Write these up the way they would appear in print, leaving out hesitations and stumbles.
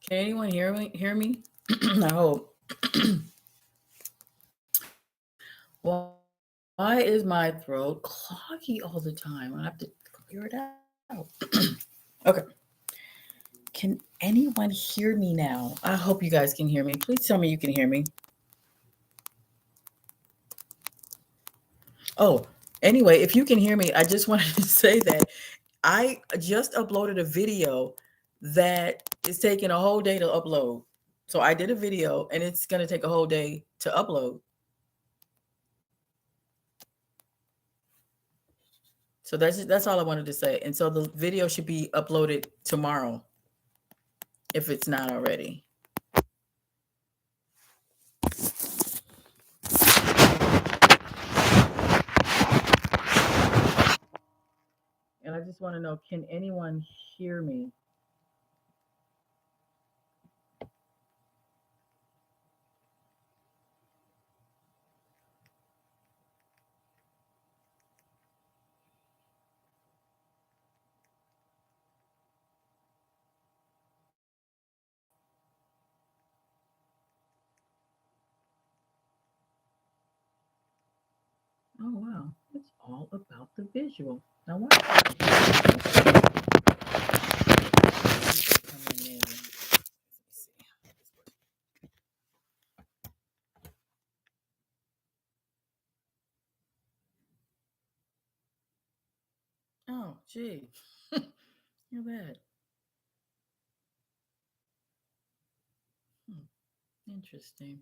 Can anyone hear me? Hear me? I hope. Why is my throat cloggy all the time? I have to clear it out. Okay. Can anyone hear me now? I hope you guys can hear me. Please tell me you can hear me. Oh, anyway, if you can hear me, I just wanted to say that I just uploaded a video that is taking a whole day to upload. So I did a video and it's going to take a whole day to upload. So that's all I wanted to say. And so the video should be uploaded tomorrow if it's not already. And I just want to know, can anyone hear me? Oh wow, it's all about the visual. Now what? Oh gee, you're bad. Hmm. Interesting.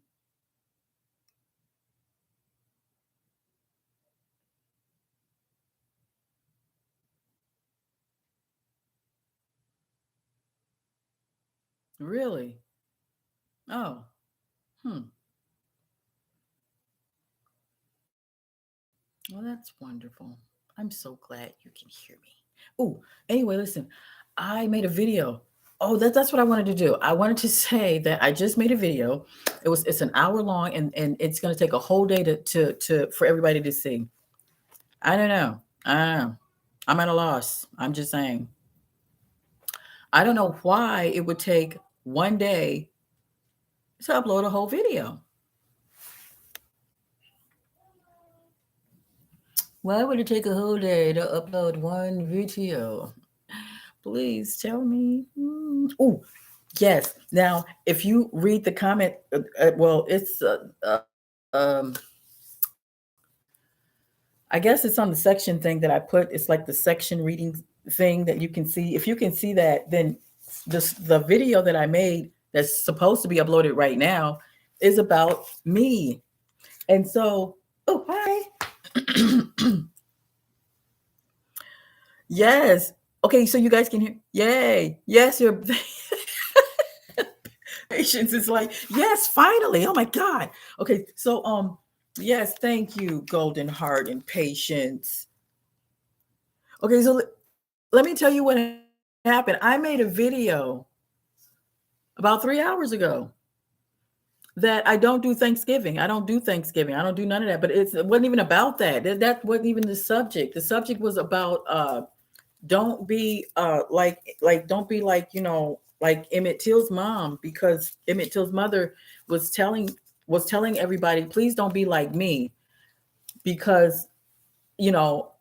Really? Oh, hmm. Well, that's wonderful. I'm so glad you can hear me. Oh, anyway, listen, I made a video. Oh, that's what I wanted to do. I wanted to say that I just made a video. It's an hour long and it's gonna take a whole day to for everybody to see. I don't know. I don't know. I'm at a loss. I'm just saying. I don't know why it would take one day to upload a whole video. Why would it take a whole day to upload one video? Please tell me. Oh, yes. Now, if you read the comment, well, it's I guess it's on the section thing that I put. It's like the section reading thing that you can see. If you can see that, then the video that I made that's supposed to be uploaded right now is about me. And so, oh hi. Yes. Okay, so you guys can hear. Yay. Yes, your patience is like, yes, finally. Oh my God. Okay, so yes, thank you, Golden Heart and Patience. Okay, so let me tell you what happened. I made a video about 3 hours ago that I don't do Thanksgiving. I don't do Thanksgiving. I don't do none of that. But it wasn't even about that. That wasn't even the subject. The subject was about don't be like don't be like like Emmett Till's mom, because Emmett Till's mother was telling everybody, please don't be like me, because you know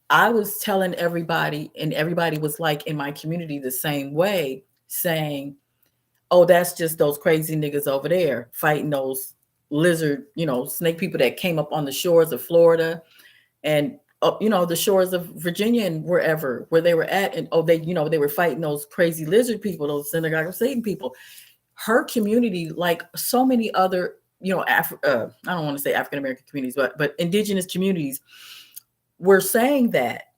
I was telling everybody and everybody was like in my community the same way, saying, oh, that's just those crazy niggas over there fighting those lizard, snake people that came up on the shores of Florida and up, the shores of Virginia and wherever where they were at. And oh, they were fighting those crazy lizard people, those Synagogue of Satan people. Her community, like so many other, I don't want to say African American communities, but indigenous communities were saying that,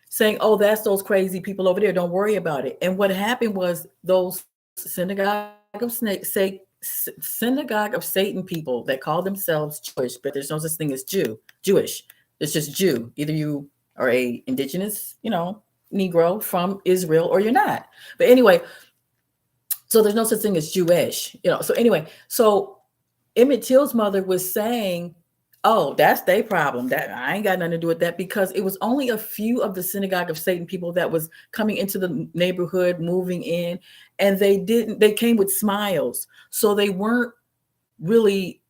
saying, oh, that's those crazy people over there. Don't worry about it. And what happened was those Synagogue of Satan people that call themselves Jewish, but there's no such thing as Jewish. It's just Jew. Either you are a indigenous, Negro from Israel, or you're not. But anyway, so there's no such thing as Jewish, So anyway, so Emmett Till's mother was saying, oh, that's their problem. That I ain't got nothing to do with that, because it was only a few of the Synagogue of Satan people that was coming into the neighborhood, moving in, and they came with smiles. So they weren't really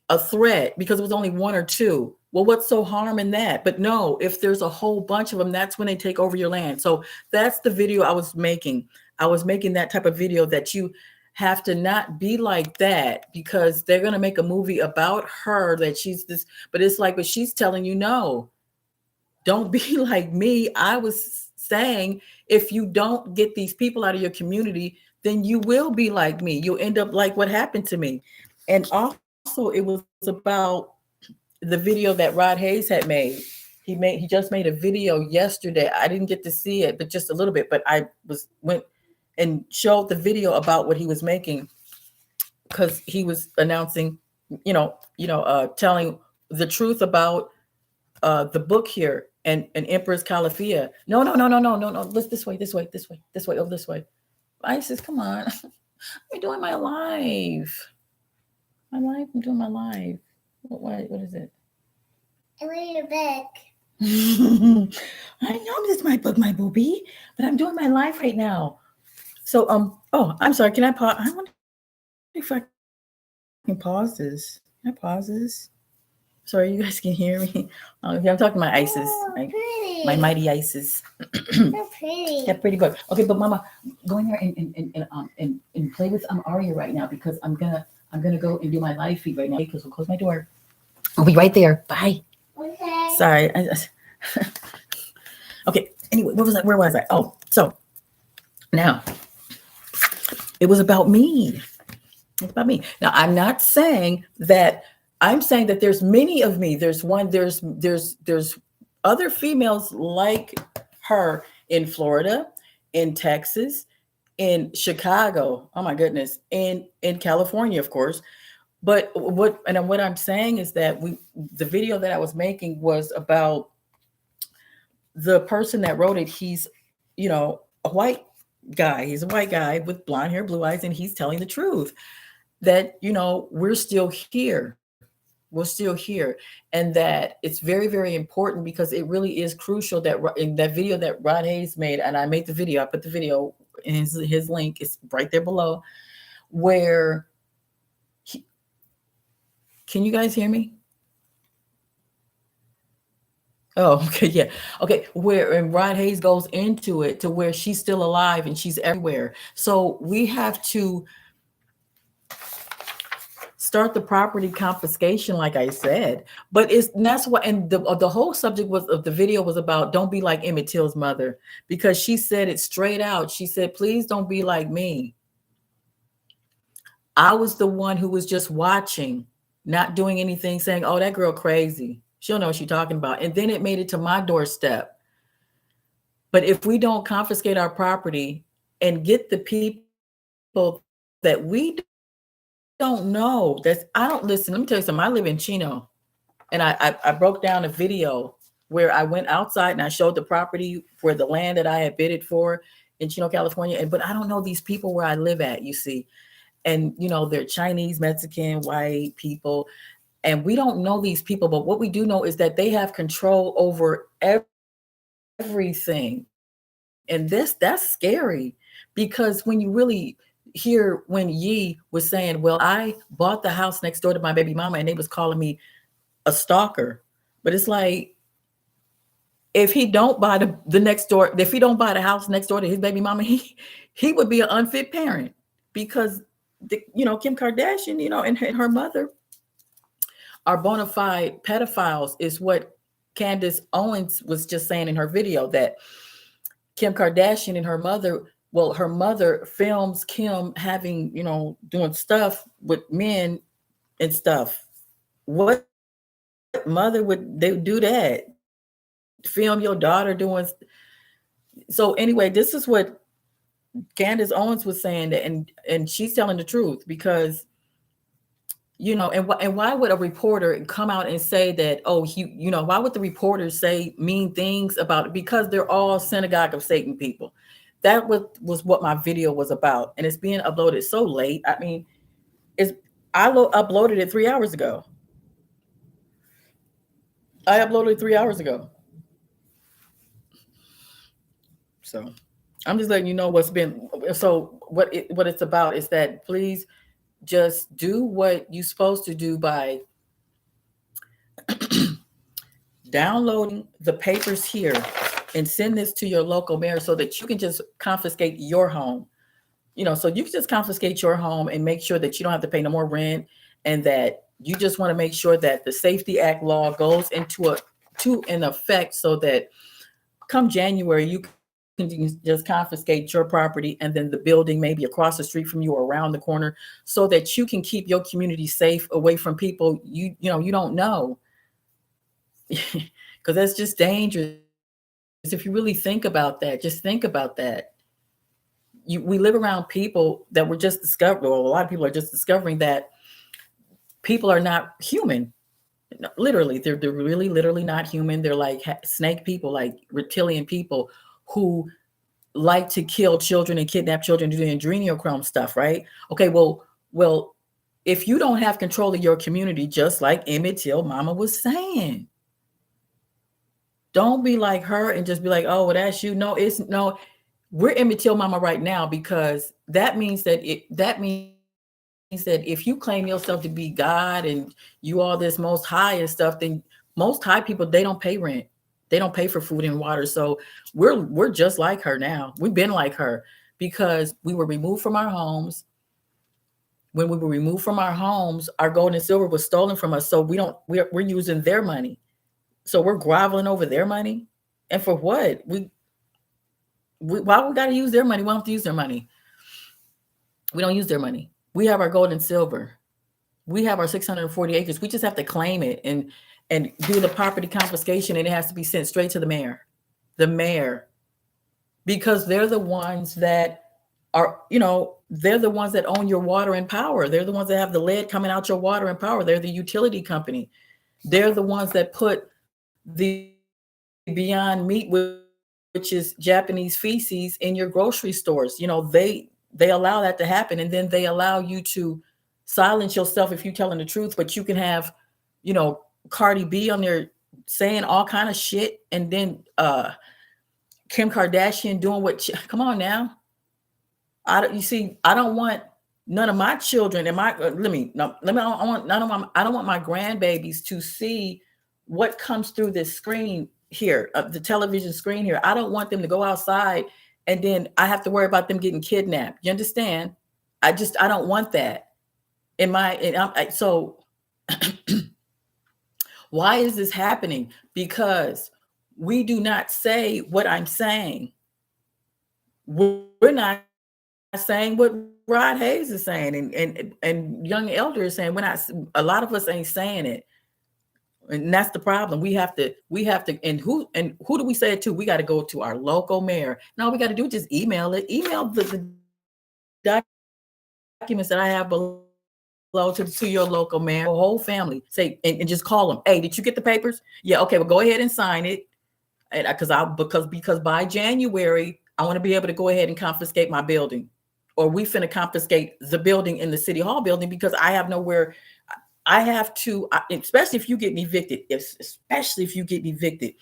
a threat because it was only one or two. Well, what's so harm in that? But no, if there's a whole bunch of them, that's when they take over your land. So that's the video I was making. I was making that type of video that you have to not be like that because they're going to make a movie about her that she's this, but it's like, but she's telling you, no, don't be like me. I was saying, if you don't get these people out of your community, then you will be like me. You'll end up like what happened to me. And also, it was about the video that Rod Hayes had made. He just made a video yesterday. I didn't get to see it, but just a little bit. But I went and showed the video about what he was making because he was announcing, telling the truth about the book here and Empress California. No, no, no, no, no, no, no. Let's this way, this way, this way, this way, over this way. Isis, come on. I'm doing my live. I'm doing my live. What is it? I read your book. I know this is my book, my booby, but I'm doing my live right now. So oh, I'm sorry. Can I pause? I wonder if I can pause this. Can I pause this? Sorry, you guys can hear me. I'm talking to my Isis, my mighty Isis. So pretty. Yeah, pretty good. Okay, but Mama, go in there and play with Aria right now because I'm gonna go and do my live feed right now because we'll close my door. I'll be right there. Bye. Okay. Sorry. Okay. Anyway, where was I? Oh, so now it was about me. It's about me. Now I'm not saying that. I'm saying that there's many of me. There's other females like her in Florida, in Texas, in Chicago. Oh my goodness, in California, of course. But what I'm saying is that the video that I was making was about the person that wrote it. He's, a white guy. He's a white guy with blonde hair, blue eyes, and he's telling the truth that, we're still here. We're still here. And that it's very, very important because it really is crucial that in that video that Rod Hayes made, and I made the video, I put the video in his link, it's right there below, where can you guys hear me? Oh, okay, yeah. Okay, where and Rod Hayes goes into it to where she's still alive and she's everywhere. So we have to start the property confiscation, like I said. But that's what, and the whole subject of the video was about don't be like Emmett Till's mother, because she said it straight out. She said, please don't be like me. I was the one who was just watching, not doing anything, saying, oh, that girl crazy. She'll know what she's talking about. And then it made it to my doorstep. But if we don't confiscate our property and get the people that we don't know, I don't listen. Let me tell you something. I live in Chino, and I broke down a video where I went outside and I showed the property for the land that I had bidded for in Chino, California. But I don't know these people where I live at, you see. And, they're Chinese, Mexican, white people. And we don't know these people. But what we do know is that they have control over everything. And that's scary, because when you really hear when Yi was saying, well, I bought the house next door to my baby mama and they was calling me a stalker. But it's like, if he don't buy the next door, if he don't buy the house next door to his baby mama, he would be an unfit parent, because Kim Kardashian, and her mother are bona fide pedophiles, is what Candace Owens was just saying in her video, that Kim Kardashian and her mother films Kim having, doing stuff with men and stuff. What mother would they do that? Film your daughter doing. So anyway, this is what Candace Owens was saying, and she's telling the truth, because and why would a reporter come out and say that, oh, why would the reporters say mean things about it? Because they're all Synagogue of Satan people. That was what my video was about, and it's being uploaded so late. I mean, I uploaded it 3 hours ago. I uploaded it 3 hours ago. So I'm just letting you know what's been. So what it's about is that please just do what you're supposed to do by downloading the papers here and send this to your local mayor so that you can just confiscate your home. So you can just confiscate your home and make sure that you don't have to pay no more rent, and that you just want to make sure that the Safety Act law goes to an effect so that come January you can just confiscate your property, and then the building maybe across the street from you or around the corner, so that you can keep your community safe away from people you don't know. Because that's just dangerous. If you really think about that, just think about that. We live around people that were just discovered, or a lot of people are just discovering that people are not human. No, literally, they're really literally not human. They're like snake people, like reptilian people who like to kill children and kidnap children doing adrenochrome stuff, right? Okay, well, if you don't have control of your community, just like Emmett Till Mama was saying, don't be like her and just be like, oh, well, that's you. No, it's no. We're Emmett Till Mama right now because that means that if you claim yourself to be God and you all this most high and stuff, then most high people they don't pay rent. They don't pay for food and water. So we're just like her now. We've been like her because we were removed from our homes. When we were removed from our homes, our gold and silver was stolen from us. So we're using their money. So we're groveling over their money. And for what? Why we got to use their money? We don't have to use their money. We don't use their money. We have our gold and silver. We have our 640 acres. We just have to claim it and do the property confiscation, and it has to be sent straight to the mayor. The mayor. Because they're the ones that they're the ones that own your water and power. They're the ones that have the lead coming out your water and power. They're the utility company. They're the ones that put the Beyond Meat, which is Japanese feces, in your grocery stores. They allow that to happen, and then they allow you to silence yourself if you're telling the truth. But you can have, Cardi B on there saying all kind of shit, and then Kim Kardashian doing come on now. I don't want none of my children and my let me no, let me I don't want my grandbabies to see what comes through this screen here, the television screen here. I don't want them to go outside and then I have to worry about them getting kidnapped. You understand? I don't want that so why is this happening? Because we do not say what I'm saying. We're not saying what Rod Hayes is saying, and young elder is saying. We're not. A lot of us ain't saying it, and that's the problem. We have to. And who do we say it to? We got to go to our local mayor. No, we got to do just email it. Email the documents that I have below to your local mayor, or whole family. Say and just call them. Hey, did you get the papers? Yeah. Okay. Well, go ahead and sign it. And because by January, I want to be able to go ahead and confiscate my building, or we finna confiscate the building in the city hall building because I have nowhere. I have to, especially if you get evicted. Especially if you get evicted,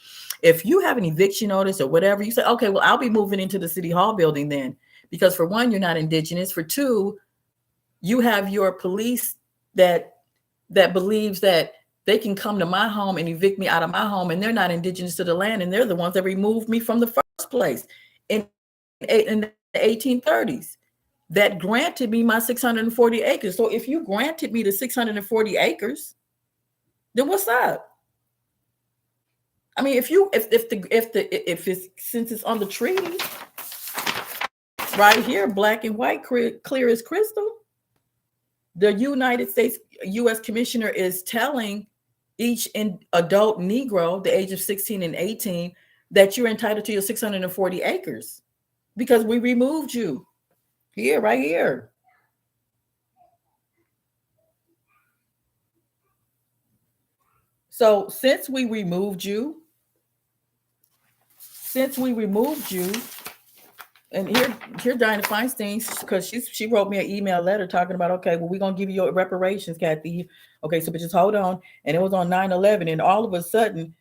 if you have an eviction notice or whatever, you say, okay, well, I'll be moving into the city hall building then, because for one, you're not indigenous. For two, you have your police that believes that they can come to my home and evict me out of my home, and they're not indigenous to the land, and they're the ones that removed me from the first place in the 1830s, that granted me my 640 acres. So if you granted me the 640 acres, then what's up? I mean, if it's, since it's on the treaty right here, black and white, clear as crystal, the United States U.S. Commissioner is telling each adult Negro, the age of 16 and 18, that you're entitled to your 640 acres because we removed you. Here, right here. So since we removed you, and here Diana Feinstein, because she wrote me an email letter talking about, okay, well, we're gonna give you your reparations, Kathy. Okay, so but just hold on. And it was on 9/11, and all of a sudden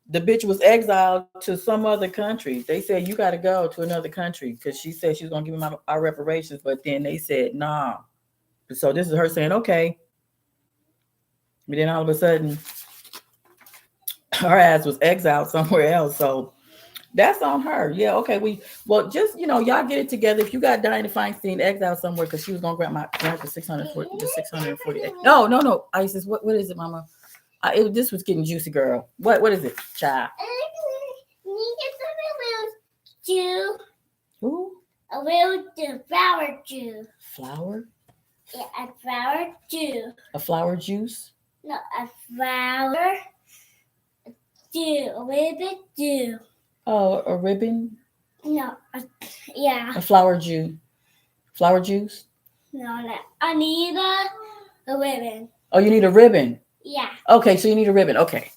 The bitch was exiled to some other country. They said you got to go to another country because she said she was gonna give me our reparations, but then they said nah. So this is her saying okay, but then all of a sudden her ass was exiled somewhere else. So that's on her. Yeah, okay. Well just y'all get it together. If you got Diana Feinstein exiled somewhere because she was gonna grant the 648. No, no, no. Isis, what is it, Mama? This was getting juicy, girl. What is it, child? You get some little Jew. Who? A little flower Jew. Flower? Yeah, a flower Jew. A flower juice? No, a flower Jew. A little bit Jew. Oh, a ribbon? No, yeah. A flower Jew. Flower juice? No. I need a ribbon. Oh, you need a ribbon? Yeah. Okay, so you need a ribbon. Okay.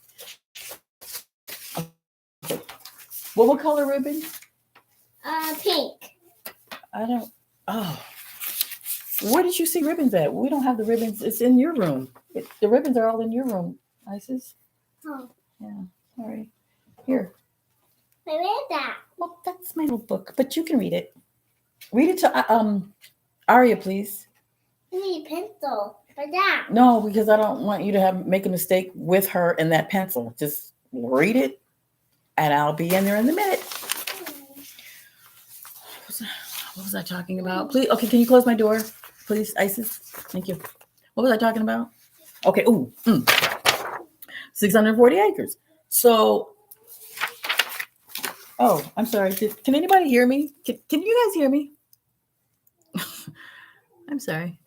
Well, what color ribbon? Pink. I don't. Oh. Where did you see ribbons at? We don't have the ribbons. It's in your room. The ribbons are all in your room, Isis. Oh. Yeah. Sorry. Here. Where is that? Well, that's my little book, but you can read it. Read it to Aria, please. I need a pencil for that. No, because I don't want you to make a mistake with her and that pencil. Just read it, and I'll be in there in a minute. What was I talking about? Please, okay, can you close my door, please, Isis? Thank you. What was I talking about? Okay, 640 acres. So, I'm sorry. Can anybody hear me? Can you guys hear me? I'm sorry.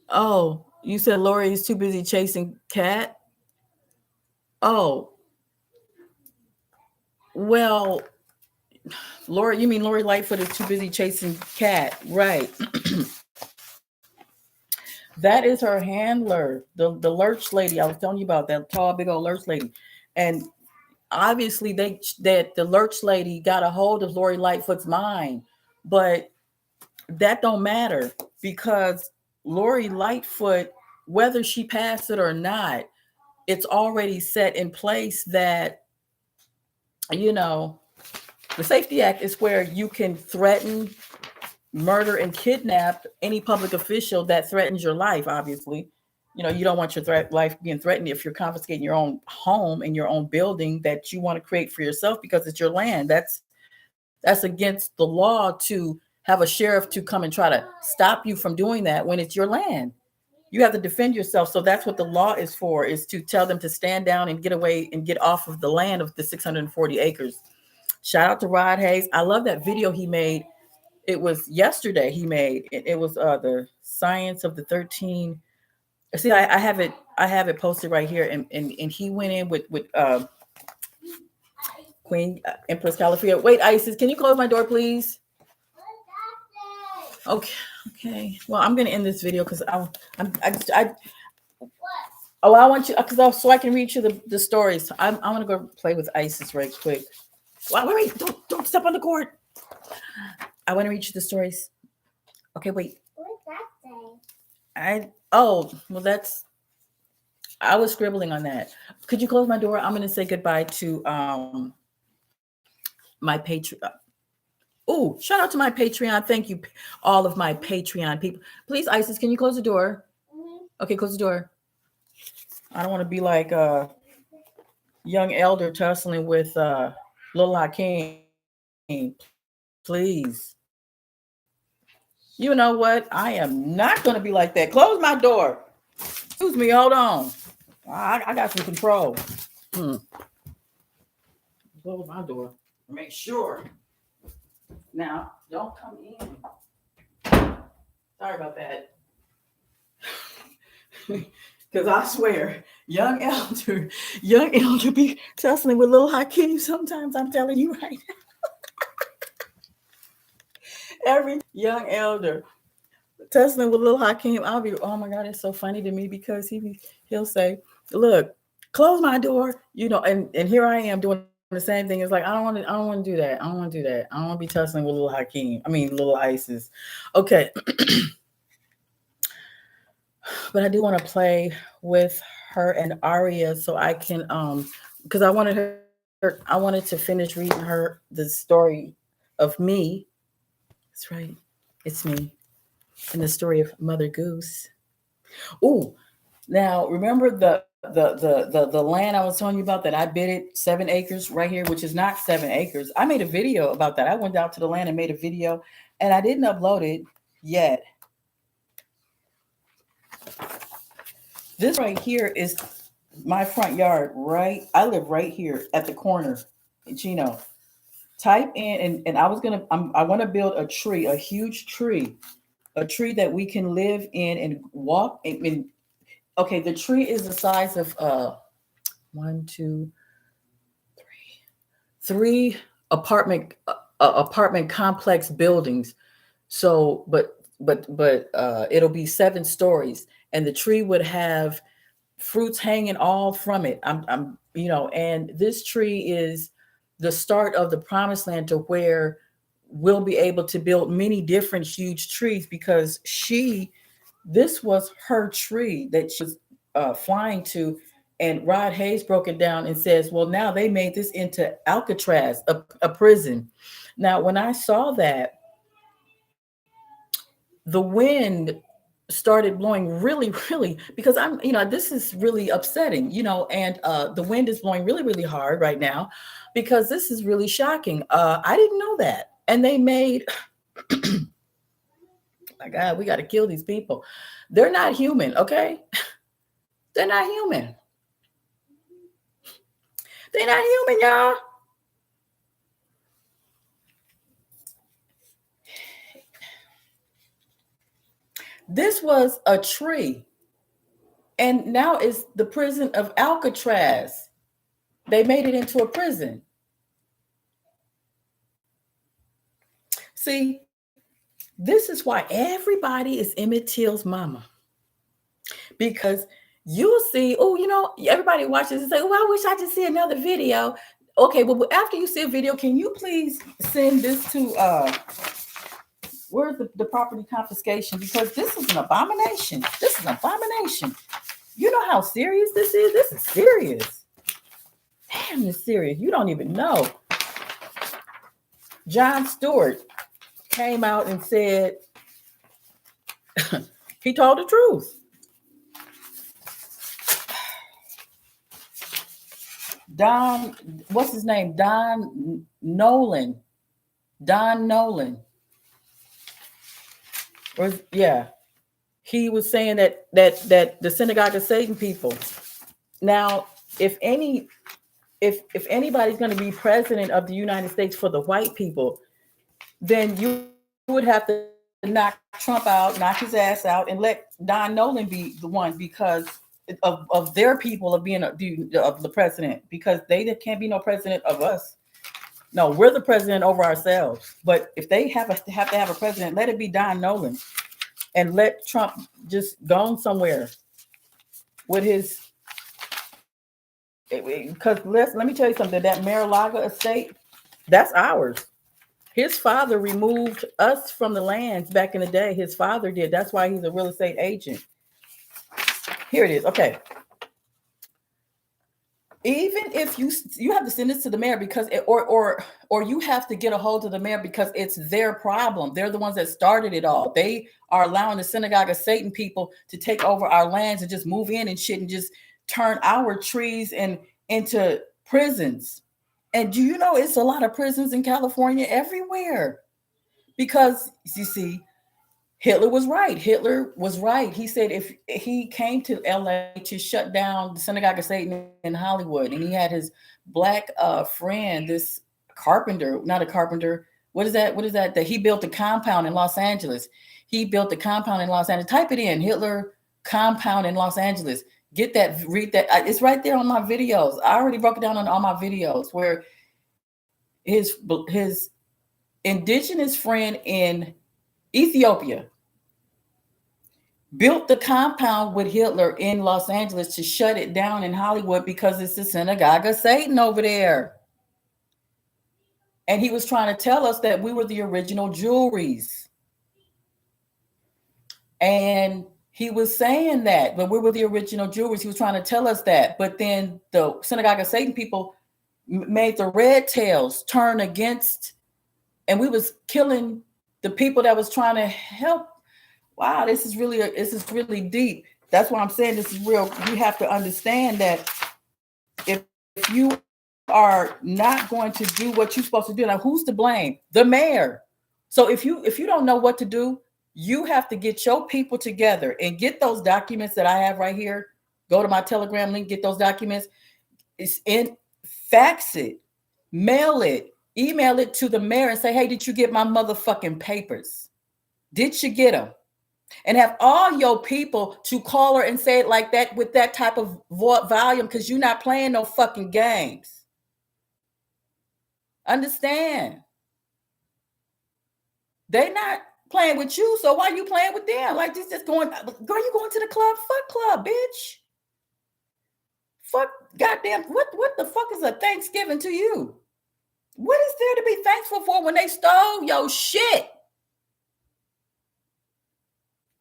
Oh, you said Lori is too busy chasing cat? Oh, well, Lori, you mean Lori Lightfoot is too busy chasing cat, right? That is her handler, the lurch lady I was telling you about, that tall, big old lurch lady. And obviously that the lurch lady got a hold of Lori Lightfoot's mind, but that don't matter because Lori Lightfoot, whether she passed it or not, it's already set in place that, the Safety Act is where you can threaten, murder, and kidnap any public official that threatens your life, obviously. You don't want your life being threatened if you're confiscating your own home and your own building that you want to create for yourself because it's your land. That's against the law to have a sheriff to come and try to stop you from doing that when it's your land. You have to defend yourself. So that's what the law is for, is to tell them to stand down and get away and get off of the land of the 640 acres. Shout out to Rod Hayes. I love that video he made. It was yesterday he made. It was the science of the 13. See, I have it posted right here. And he went in with Queen Empress California. Wait, Isis, can you close my door, please? Okay. Well, I'm gonna end this video because I want you because so I can read you the stories. I'm gonna go play with Isis right quick. Wait! Don't step on the cord. I want to read you the stories. Okay, wait. What's that say? I was scribbling on that. Could you close my door? I'm gonna say goodbye to my Patreon. Oh, shout out to my Patreon. Thank you, all of my Patreon people. Please, Isis, can you close the door? Mm-hmm. Okay, close the door. I don't want to be like young elder tussling with Lil Hakeem. Please. You know what? I am not going to be like that. Close my door. Excuse me. Hold on. I got some control. Close my door. Make sure. Now, don't come in. Sorry about that. Because I swear, young elder be tussling with Lil Hakeem. Sometimes I'm telling you right now. Every young elder tussling with Lil Hakeem, I'll be, oh my God, it's so funny to me because he'll say, look, close my door, and here I am doing the same thing. It's like I don't want to do that. I don't want to do that. I don't want to be tussling with little Hakeem. I mean little Isis. Okay. But I do want to play with her and Aria so I can because I wanted to finish reading her the story of me. That's right. It's me and the story of Mother Goose. Ooh, now remember the land I was telling you about that I bid it 7 acres right here, which is not 7 acres. I made a video about that. I went out to the land and made a video, and I didn't upload it yet. This right here is my front yard, right? I live right here at the corner in Chino. Type in, and I want to build a tree, a huge tree, a tree that we can live in and walk in. Okay, the tree is the size of one, two, three apartment complex buildings. So, but it'll be 7 stories, and the tree would have fruits hanging all from it. And this tree is the start of the promised land to where we'll be able to build many different huge trees because this was her tree that she was flying to. And Rod Hayes broke it down and says, well, now they made this into Alcatraz, a prison. Now, when I saw that, the wind started blowing really, really, because this is really upsetting, and the wind is blowing really, really hard right now because this is really shocking. I didn't know that. And they made, my God, we got to kill these people. They're not human, okay? They're not human. They're not human, y'all. This was a tree. And now it's the prison of Alcatraz. They made it into a prison. See, this is why everybody is Emmett Till's mama. Because you'll see, everybody watches and say, oh, I wish I could see another video. Okay, well, after you see a video, can you please send this to where's the property confiscation? Because this is an abomination. This is an abomination. You know how serious this is? This is serious. Damn, it's serious. You don't even know. Jon Stewart came out and said he told the truth. What's his name? Don Nolan. He was saying that the Synagogue of Satan people. Now, if anybody's going to be president of the United States for the white people, then you would have to knock Trump out, knock his ass out, and let Don Nolan be the one because of their people of being of the president, because there can't be no president of us. No, we're the president over ourselves. But if they have to have a president, let it be Don Nolan, and let Trump just go on somewhere with his. Because let me tell you something. That Mar-a-Lago estate, that's ours. His father removed us from the lands back in the day. His father did. That's why he's a real estate agent. Here it is. Okay. Even if you have to send this to the mayor because or you have to get a hold of the mayor because it's their problem. They're the ones that started it all. They are allowing the Synagogue of Satan people to take over our lands and just move in and shit and just turn our trees into prisons. And do you know it's a lot of prisons in California everywhere? Because you see, Hitler was right. He said if he came to LA to shut down the Synagogue of Satan in Hollywood, and he had his black friend, this carpenter, not a carpenter. What is that? That he built a compound in Los Angeles. Type it in, Hitler compound in Los Angeles. Get that, read that. It's right there on my videos. I already broke it down on all my videos where his indigenous friend in Ethiopia built the compound with Hitler in Los Angeles to shut it down in Hollywood because it's the Synagogue of Satan over there. And he was trying to tell us that we were the original jewelries. And he was saying that, but we were the original jewelries. He was trying to tell us that. But then the Synagogue of Satan people made the red tails turn against, and we was killing the people that was trying to help. Wow, this is really deep. That's why I'm saying this is real. You have to understand that if you are not going to do what you're supposed to do, now who's to blame? The mayor. So if you don't know what to do, you have to get your people together and get those documents that I have right here. Go to my Telegram link, get those documents. It's in, fax it, mail it, email it to the mayor and say, hey, did you get my motherfucking papers? Did you get them? And have all your people to call her and say it like that with that type of volume, because you're not playing no fucking games. Understand? They not playing with you, so why you playing with them? Like this just going, girl, you going to the club? Fuck club, bitch. Fuck goddamn, what the fuck is a Thanksgiving to you? What is there to be thankful for when they stole your shit?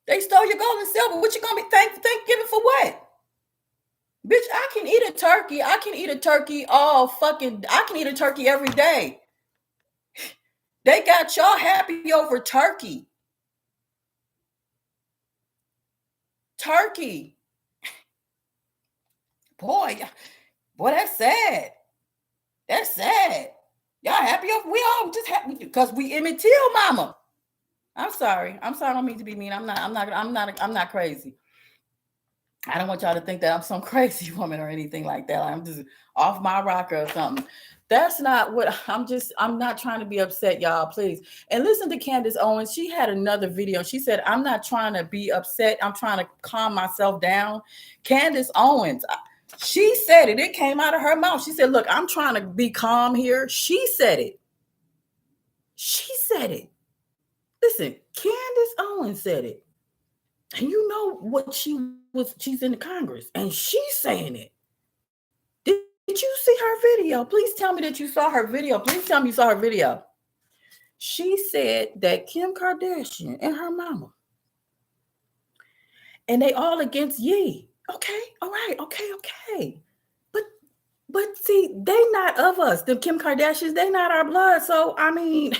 They stole your gold and silver. What you gonna be Thanksgiving for what? Bitch, I can eat a turkey. I can eat a turkey I can eat a turkey every day. They got y'all happy over turkey. Turkey. Boy, that's sad. That's sad. Y'all happy over, we all just happy because we Emmett Till mama. I'm sorry. I don't mean to be mean. I'm not crazy. I don't want y'all to think that I'm some crazy woman or anything like that. I'm just off my rocker or something. That's not what I'm not trying to be upset, y'all, please. And listen to Candace Owens. She had another video. She said, I'm not trying to be upset. I'm trying to calm myself down. Candace Owens, she said it. It came out of her mouth. She said, look, I'm trying to be calm here. She said it. She said it. Listen, Candace Owens said it. And you know what she's in the Congress and she's saying it. Did you see her video? Please tell me that you saw her video. Please tell me you saw her video. She said that Kim Kardashian and her mama, and they all against Ye. Okay, all right, okay. But see, they not of us. The Kim Kardashians, they not our blood. So I mean,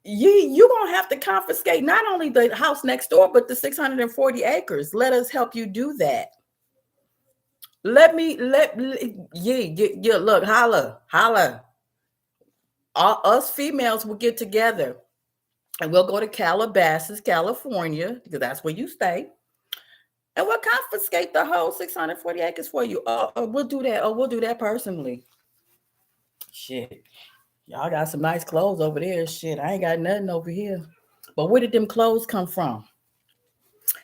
you gonna have to confiscate not only the house next door, but the 640 acres. Let us help you do that. Look, holla. Us females will get together and we'll go to Calabasas, California, because that's where you stay. And we'll confiscate the whole 640 acres for you. We'll do that. We'll do that personally. Shit. Y'all got some nice clothes over there. Shit, I ain't got nothing over here. But where did them clothes come from?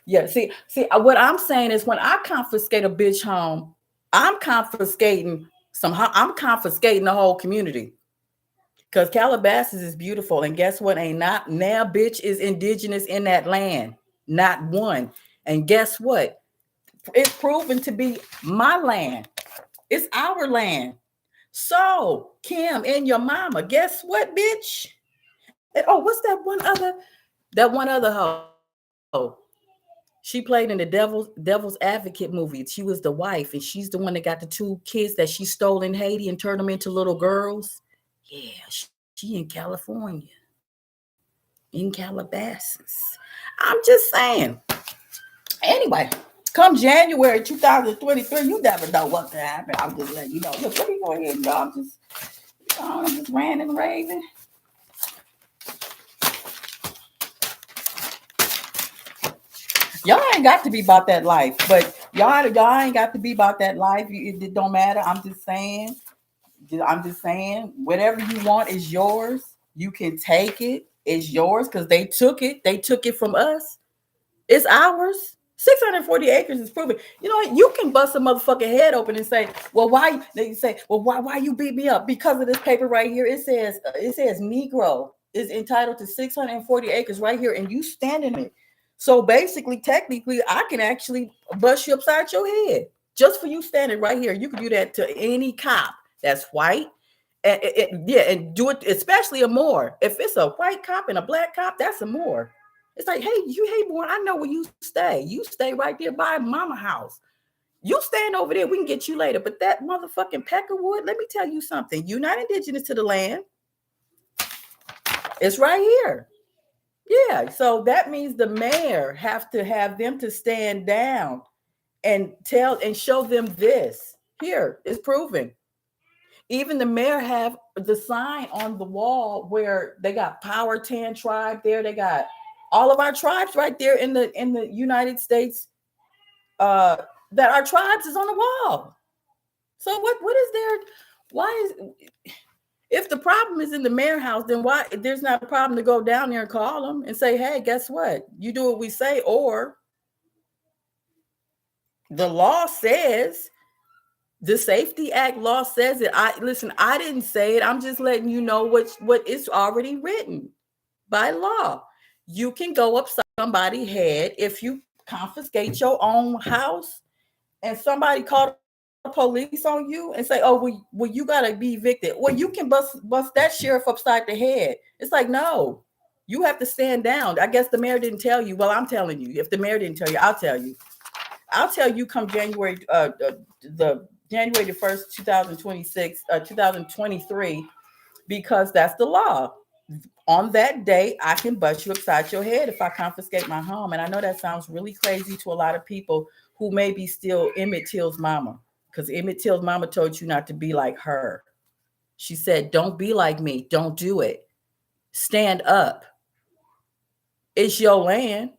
Yeah, see, what I'm saying is when I confiscate a bitch home, I'm confiscating the whole community. Because Calabasas is beautiful. And guess what? Ain't not now bitch is indigenous in that land. Not one. And guess what? It's proven to be my land. It's our land. So, Kim and your mama, guess what, bitch? Oh, what's that one other hoe? She played in the Devil's Advocate movie. She was the wife, and she's the one that got the 2 kids that she stole in Haiti and turned them into little girls. Yeah, she in California, in Calabasas. I'm just saying. Anyway, come January 2023, you never know what can happen. I'm just letting you know. Look, let me go ahead and I'm just ranting and raving. Y'all ain't got to be about that life, but y'all ain't got to be about that life. It don't matter. I'm just saying, whatever you want is yours. You can take it. It's yours because they took it. They took it from us. It's ours. 640 acres is proven. You know what? You can bust a motherfucking head open and say, well, why? They say, well, why you beat me up? Because of this paper right here. It says Negro is entitled to 640 acres right here, and you stand in it. So basically, technically, I can actually bust you upside your head just for you standing right here. You can do that to any cop that's white, And do it, especially a more. If it's a white cop and a black cop, that's a more. It's like, hey, boy, I know where you stay. You stay right there by mama house. You stand over there, we can get you later. But that motherfucking Peckerwood, let me tell you something. You're not indigenous to the land. It's right here. Yeah. So that means the mayor have to have them to stand down and tell and show them this. Here, it's proven. Even the mayor have the sign on the wall where they got Powhatan tribe there. They got all of our tribes right there in the United States. Uh, that our tribes is on the wall. So what is there? Why is if the problem is in the mayor house, then why there's not a problem to go down there and call them and say, hey, guess what? You do what we say, or the law says the Safety Act law says it. I didn't say it. I'm just letting you know what is already written by law. You can go upside somebody's head if you confiscate your own house and somebody called the police on you and say, "Oh, well, you gotta be evicted." Well, you can bust that sheriff upside the head. It's like, no, you have to stand down. I guess the mayor didn't tell you. Well, I'm telling you. If the mayor didn't tell you, I'll tell you. I'll tell you come January, the January the 1st, 2026, 2023, because that's the law. On that day, I can bust you upside your head if I confiscate my home. And I know that sounds really crazy to a lot of people who may be still Emmett Till's mama, because Emmett Till's mama told you not to be like her. She said, don't be like me. Don't do it. Stand up. It's your land.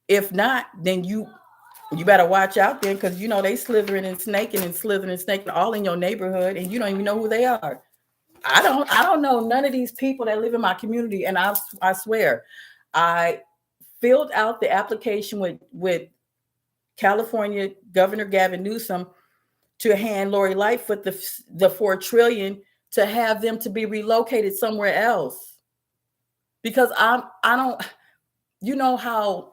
If not, then you better watch out then, because you know they slithering and snaking all in your neighborhood, and you don't even know who they are. I don't know none of these people that live in my community, and I swear, I filled out the application with California Governor Gavin Newsom to hand Lori Lightfoot the $4 trillion to have them to be relocated somewhere else, because I don't, you know how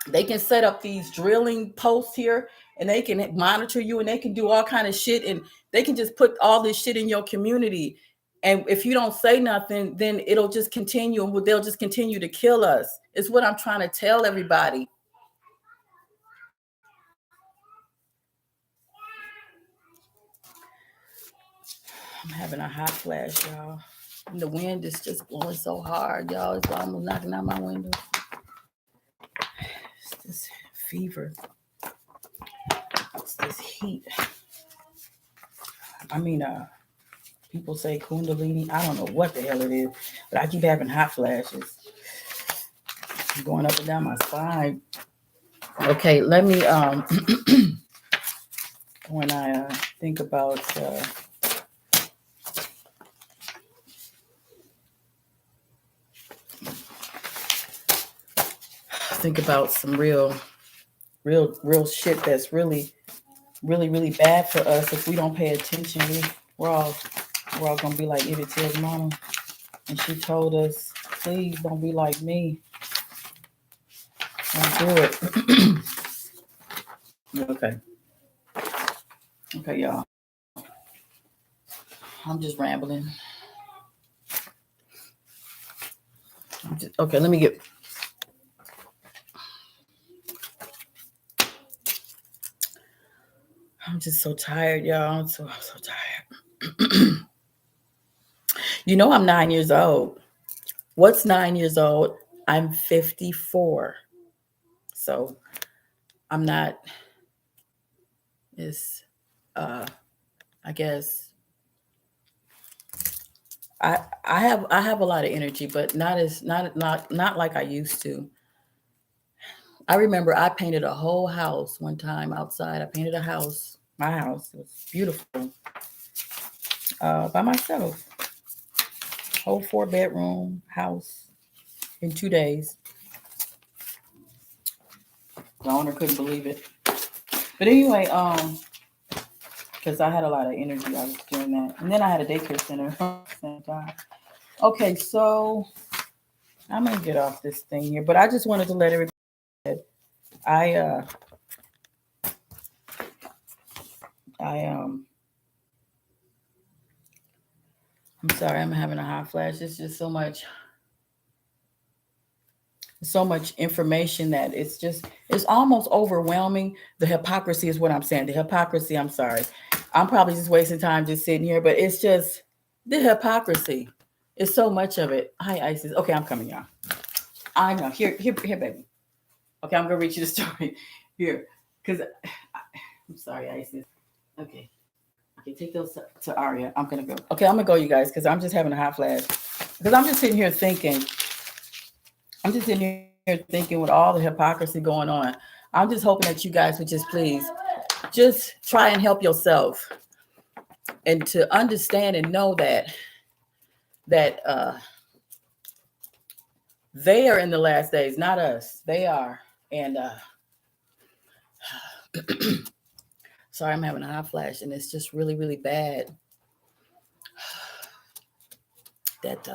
they can set up these drilling posts here and they can monitor you and they can do all kind of shit, and they can just put all this shit in your community. And if you don't say nothing, then it'll just continue and they'll just continue to kill us. It's what I'm trying to tell everybody. I'm having a hot flash, y'all. And the wind is just blowing so hard, y'all. It's almost knocking out my window. It's this fever. It's this heat. I mean, people say Kundalini. I don't know what the hell it is, but I keep having hot flashes. I'm going up and down my spine. Okay, let me when I think about some real shit that's really bad for us if we don't pay attention. We're all gonna be like Emmett Till's mama, and she told us, please don't be like me. Don't do it. Okay, y'all. I'm just rambling. Okay, let me get. I'm just so tired, y'all. I'm so tired. You know, I'm 9 years old. What's 9 years old? I'm 54. So I'm not. It's I guess I have a lot of energy, but not like I used to. I remember I painted a whole house one time outside. I painted a house, my house. It was beautiful, by myself. Whole 4-bedroom house in 2 days. The owner couldn't believe it. But anyway, because I had a lot of energy, I was doing that, and then I had a daycare center at the same time. Okay, so I'm gonna get off this thing here, but I just wanted to let everybody know that I'm sorry, I'm having a hot flash. It's just so much information that it's almost overwhelming. The hypocrisy is what I'm saying. The hypocrisy, I'm sorry. I'm probably just wasting time just sitting here, but it's just the hypocrisy. It's so much of it. Hi, Isis. Okay, I'm coming, y'all. I know. Here, baby. Okay, I'm gonna read you the story here, because I'm sorry, Isis. Okay, take those to Aria. I'm gonna go. Okay, I'm gonna go, you guys, because I'm just having a hot flash. Because I'm just sitting here thinking. I'm just sitting here thinking with all the hypocrisy going on. I'm just hoping that you guys would just please just try and help yourself and to understand and know that they are in the last days, not us. They are. And sorry, I'm having a hot flash, and it's just really, really bad. That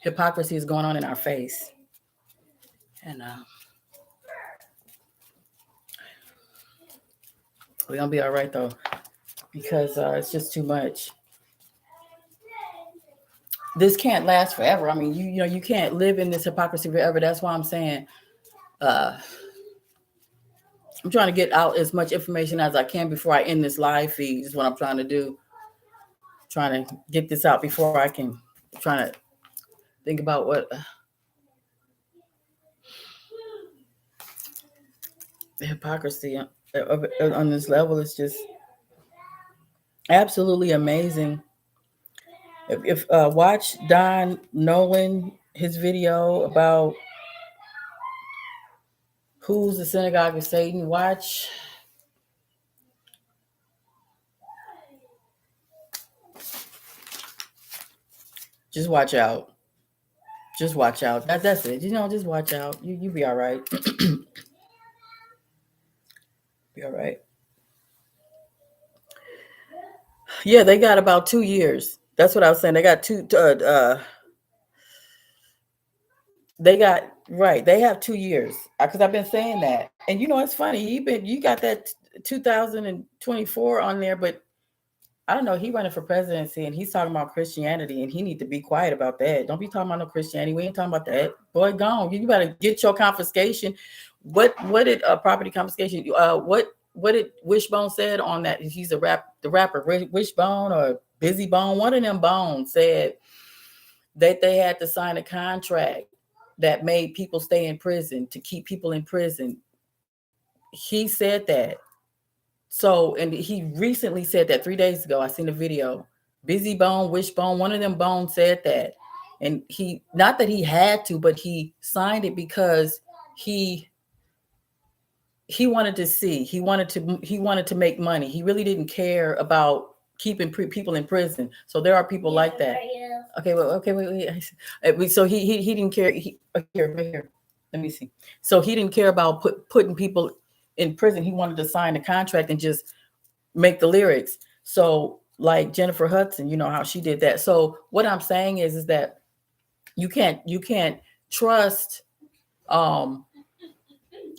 hypocrisy is going on in our face, and we're gonna be all right though, because it's just too much. This can't last forever. I mean, you can't live in this hypocrisy forever. That's why I'm saying I'm trying to get out as much information as I can before I end this live feed. Is what I'm trying to do. Trying to get this out before I can. Trying to think about what the hypocrisy on this level is just absolutely amazing. If watch Don Nolan, his video about who's the synagogue of Satan. Just watch out. Just watch out. That's it. Just watch out. You be all right. Be all right. Yeah, they got about 2 years. That's what I was saying. They got they got right. They have 2 years because I've been saying that. And it's funny. You got that 2024 on there, but I don't know. He running for presidency and he's talking about Christianity, and he need to be quiet about that. Don't be talking about no Christianity. We ain't talking about that. Boy, gone. You better get your confiscation. What did property confiscation? What did Wishbone said on that? He's the rapper Wishbone or Busy Bone. One of them bones said that they had to sign a contract that made people stay in prison to keep people in prison. He said that. So, and he recently said that 3 days ago. I seen a video. Busy Bone, Wishbone, one of them bones said that. And he, not that he had to, but he signed it because he wanted to see. He wanted to make money. He really didn't care about keeping people in prison. So there are people like that. Okay, well, wait. So he didn't care. Right here. Let me see. So he didn't care about putting people in prison. He wanted to sign a contract and just make the lyrics. So like Jennifer Hudson, you know how she did that. So what I'm saying is that you can't trust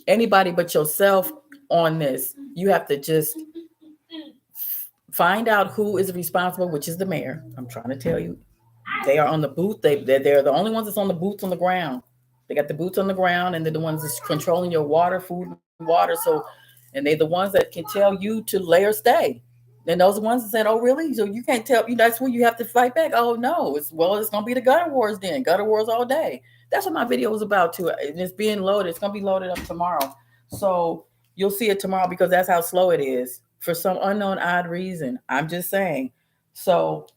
anybody but yourself on this. You have to just find out who is responsible, which is the mayor. I'm trying to tell you, they are on the booth. They're the only ones that's on the boots on the ground. They got the boots on the ground, and they're the ones that's controlling your water, food, and water. So, and they're the ones that can tell you to lay or stay. And those are the ones that said, "Oh, really? So you can't tell you? That's when you have to fight back." Oh no, it's gonna be the gutter wars then. Gutter wars all day. That's what my video was about too. And it's being loaded. It's gonna be loaded up tomorrow. So you'll see it tomorrow because that's how slow it is for some unknown odd reason. I'm just saying. So,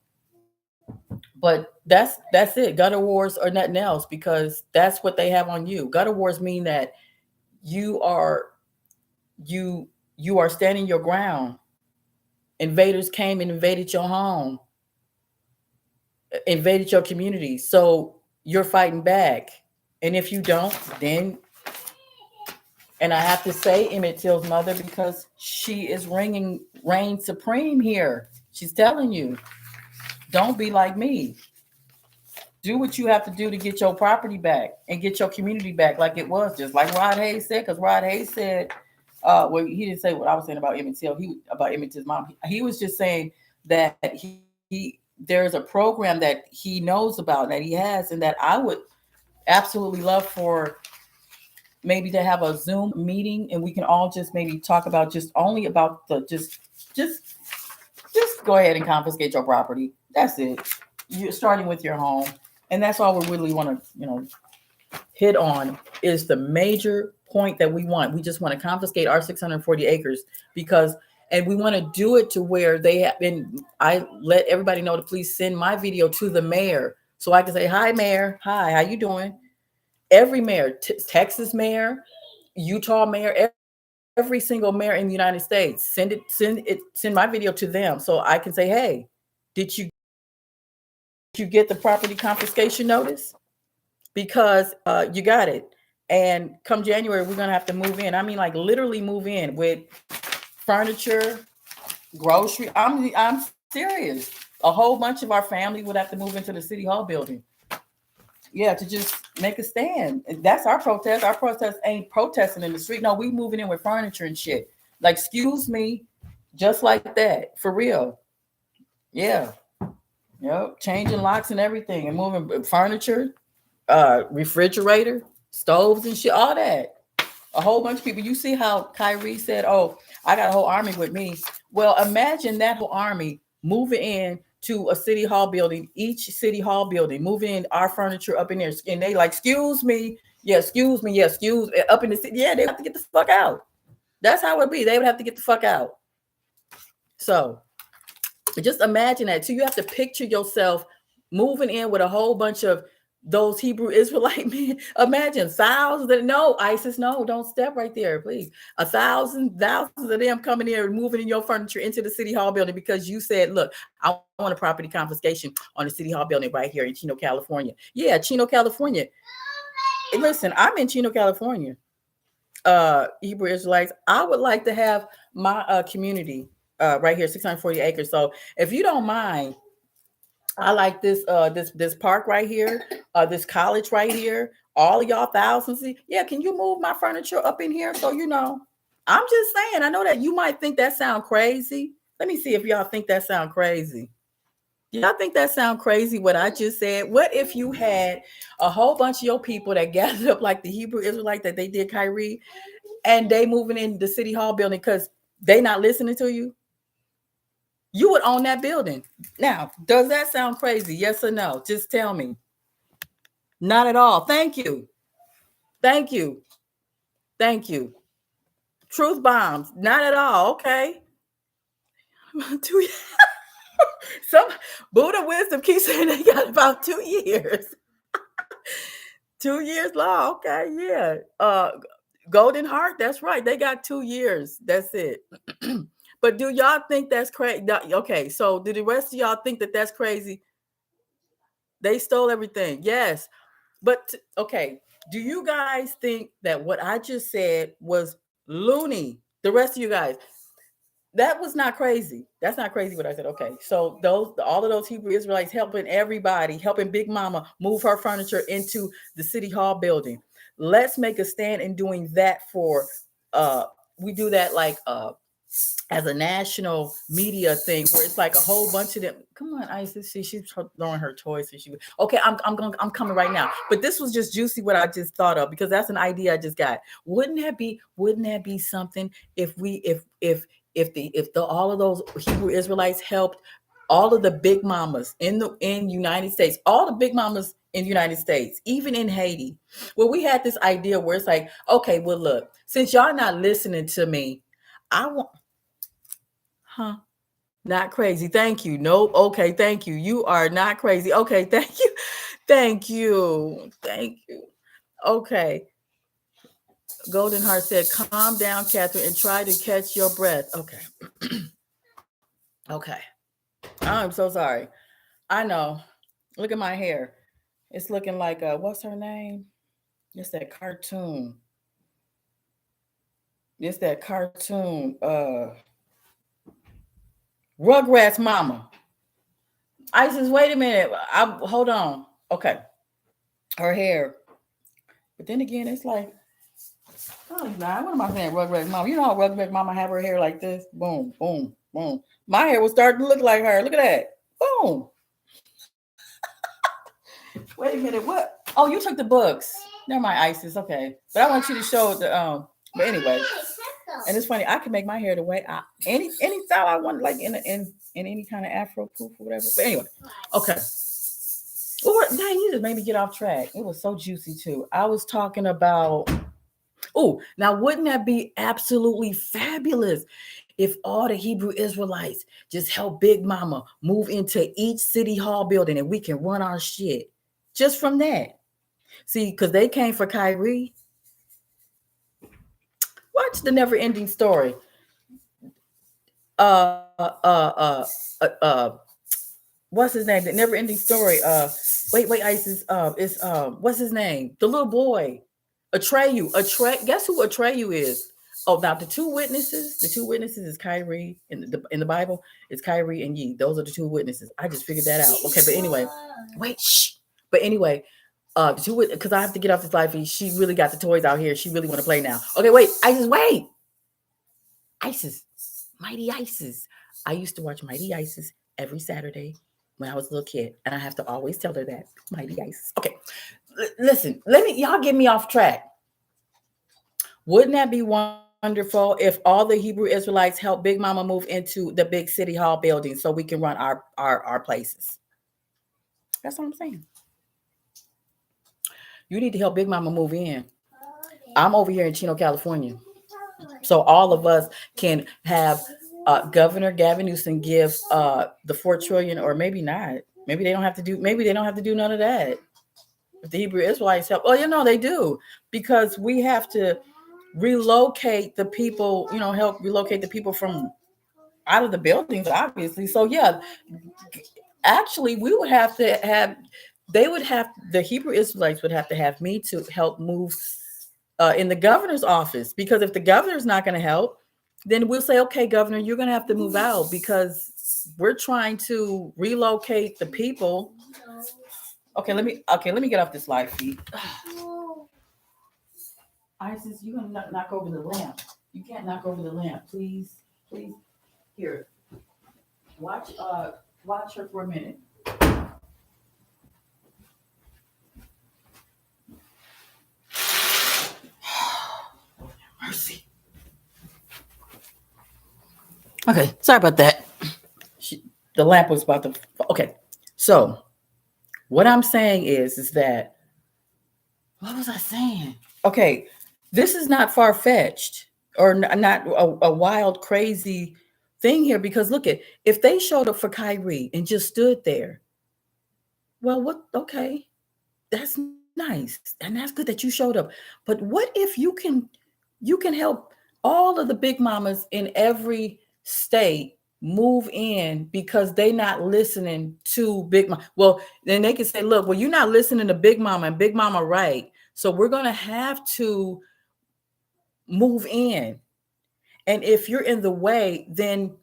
but that's it. Gutter wars or nothing else because that's what they have on you. Gutter wars mean that you are standing your ground. Invaders came and invaded your home, invaded your community. So you're fighting back. And if you don't, then, and I have to say Emmett Till's mother because she is reign supreme here. She's telling you, don't be like me. Do what you have to do to get your property back and get your community back like it was, just like Rod Hayes said, because Rod Hayes said Well, he didn't say what I was saying about Emmett Till. About Emmett Till's mom. He was just saying that there's a program that he knows about, that he has, and that I would absolutely love for maybe to have a Zoom meeting, and we can all just maybe talk about just only about the just just go ahead and confiscate your property. That's it. You're starting with your home, and that's all we really want to hit on is the major point that we want. We just want to confiscate our 640 acres because, and we want to do it to where they have been. I let everybody know to please send my video to the mayor so I can say, "Hi, mayor. Hi, how you doing?" Every mayor, Texas mayor, Utah mayor, every single mayor in the United States, send my video to them so I can say, "Hey, did you get the property confiscation notice?" Because you got it. And come January, we're gonna have to move in. I mean, like literally move in with furniture, grocery. I'm serious. A whole bunch of our family would have to move into the city hall building. Yeah, to just make a stand. And that's our protest. Our protest ain't protesting in the street. No, we moving in with furniture and shit. Like, excuse me, just like that, for real. Yeah, yep. Changing locks and everything, and moving furniture, refrigerator, stoves and shit, all that. A whole bunch of people. You see how Kyrie said, "Oh, I got a whole army with me." Well, imagine that whole army moving in to a city hall building, each city hall building, moving in our furniture up in there, and they like, "Excuse me, yeah, excuse me, yeah, excuse me," up in the city. Yeah, they have to get the fuck out. That's how it would be. They would have to get the fuck out. So just imagine that. So you have to picture yourself moving in with a whole bunch of those Hebrew Israelite men. Imagine thousands of no, ISIS, no, don't step right there, please. Thousands of them coming in and moving in your furniture into the city hall building because you said, "Look, I want a property confiscation on the city hall building right here in Chino, California." Yeah, Chino, California. Listen, I'm in Chino, California. Hebrew Israelites, I would like to have my community right here, 640 acres. So if you don't mind, I like this park right here, this college right here. All of y'all thousands. Yeah, can you move my furniture up in here? So I'm just saying. I know that you might think that sound crazy. Let me see if y'all think that sound crazy. Y'all think that sound crazy? What I just said. What if you had a whole bunch of your people that gathered up like the Hebrew Israelite that they did, Kyrie, and they moving in the city hall building because they not listening to you? You would own that building. Now, does that sound crazy? Yes or no? Just tell me. Not at all. Thank you. Thank you. Thank you. Truth bombs. Not at all. Okay. Some Buddha wisdom keeps saying they got about 2 years. 2 years law. Okay. Yeah. Golden Heart. That's right. They got 2 years. That's it. But do y'all think that's crazy? Okay. So do the rest of y'all think that that's crazy? They stole everything. Yes. But okay, do you guys think that what I just said was loony? The rest of you guys, that was not crazy. That's not crazy what I said. Okay, so all of those Hebrew Israelites helping everybody, helping Big Mama move her furniture into the city hall building. Let's make a stand in doing that for. uh we do that like as a national media thing where it's like a whole bunch of them. Come on, Isis. She's throwing her toys. Okay, I'm coming right now. But this was just juicy what I just thought of because that's an idea I just got. Wouldn't that be something if if all of those Hebrew Israelites helped all of the big mamas in United States, all the big mamas in the United States, even in Haiti, where we had this idea where it's like, okay, well, look, since y'all not listening to me, I want. Huh? Not crazy. Thank you. Nope. Okay. Thank you. You are not crazy. Okay. Thank you. Thank you. Thank you. Okay. Golden Heart said, calm down, Catherine, and try to catch your breath. Okay. Okay. I'm so sorry. I know. Look at my hair. It's looking like what's her name? It's that cartoon. It's that cartoon. Rugrats Mama. Isis, wait a minute. Hold on. Okay. Her hair. But then again, it's like Oh, nah, what am I saying? Rug Mama. You know how Rug Mama have her hair like this? Boom, boom, boom. My hair was starting to look like her. Look at that. Boom. Wait a minute. What? Oh, you took the books. Never mind, Isis. Okay. But I want you to show the but anyway. And it's funny, I can make my hair the way I any style I want, like in any kind of afro poof or whatever. But anyway, okay. Well, dang, you just made me get off track. It was so juicy too. I was talking about. Oh, now wouldn't that be absolutely fabulous if all the Hebrew Israelites just help Big Mama move into each city hall building and we can run our shit just from that? See, because they came for Kyrie. Watch the never ending story. Uh, uh, uh, uh, uh, what's his name? The never ending story. Wait, Isis. It's what's his name? The little boy, Atreyu. Guess who Atreyu is? Oh, now the two witnesses. The two witnesses is Kyrie in the Bible. It's Kyrie and Ye. Those are the two witnesses. I just figured that out. Okay, but anyway, wait. Shh. But anyway, the two because I have to get off this live feed. She really got the toys out here. She really want to play now. Okay, wait, Isis, wait. Isis, Mighty Isis. I used to watch Mighty Isis every Saturday when I was a little kid, and I have to always tell her that Mighty Isis. Okay, listen, y'all get me off track. Wouldn't that be wonderful if all the Hebrew Israelites help Big Mama move into the big city hall building so we can run our places? That's what I'm saying. You need to help Big Mama move in. I'm over here in Chino, California. So all of us can have Governor Gavin Newsom give the 4 trillion, or maybe not. Maybe they don't have to do. Maybe they don't have to do none of that. If the Hebrew Israelites help, oh, they do, because we have to relocate the people. Help relocate the people from out of the buildings, obviously. So yeah, actually, we would have to have. They would have the Hebrew Israelites would have to have me to help move in the governor's office, because if the governor's not going to help, then we'll say, okay, governor, you're going to have to move out because we're trying to relocate the people. Okay, let me get off this live feed. Isis, you're going to knock over the lamp. You can't knock over the lamp, please. Here, watch her for a minute. Mercy. Okay, sorry about that. The lamp was about to. Okay, so what I'm saying is that, what was I saying? Okay, this is not far fetched or not a wild, crazy thing here, because look at, if they showed up for Kyrie and just stood there, well, what? Okay, that's nice and that's good that you showed up. But what if you can help all of the big mamas in every state move in because they not listening to Big Mama? Well, then they can say, look, well, you're not listening to Big Mama, and Big Mama right. So we're going to have to move in. And if you're in the way, then,